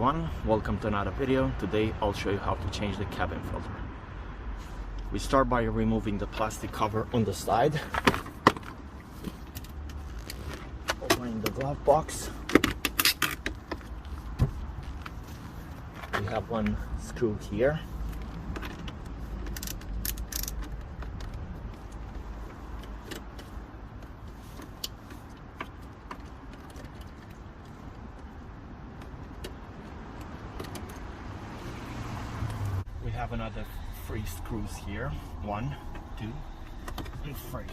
everyone, welcome to another video. Today I'll show you how to change the cabin filter. We start by removing the plastic cover on the side, opening the glove box. We have one screw here. We have another 3 screws here. 1, 2, and 3.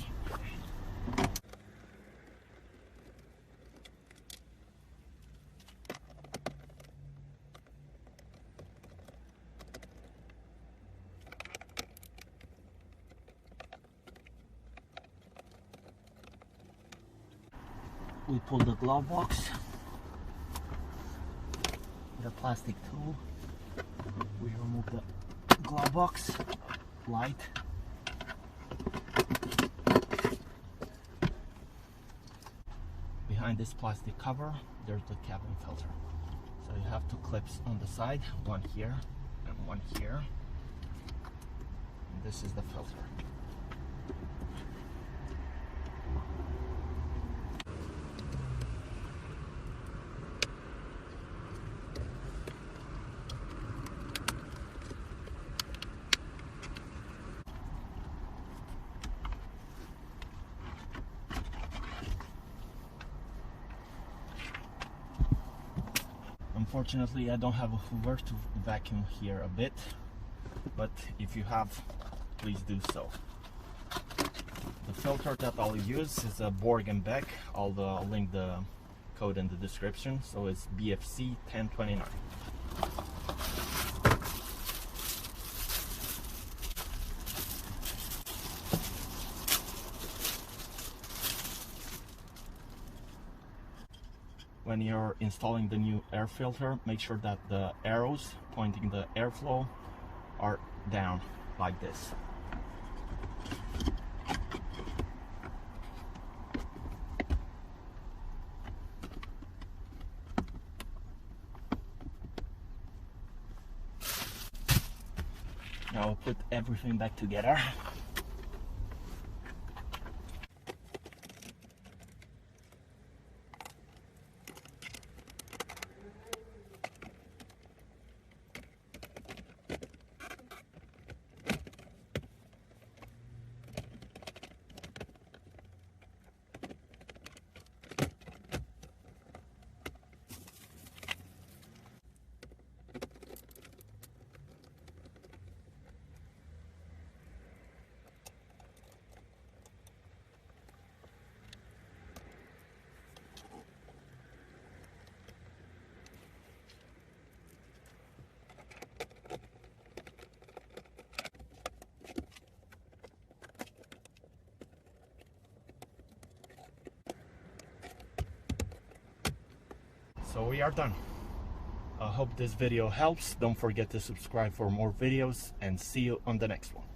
We pull the glove box with a plastic tool. We remove the glove box, light, behind this plastic cover there's the cabin filter, so you have 2 clips on the side, one here and one here, and this is the filter. Unfortunately, I don't have a hoover to vacuum here a bit, but if you have, please do so. The filter that I'll use is a Borg Beck. I'll link the code in the description, so it's BFC 1029. When you're installing the new air filter, make sure that the arrows pointing the airflow are down like this. Now I'll put everything back together. So we are done. I hope this video helps. Don't forget to subscribe for more videos, and see you on the next one.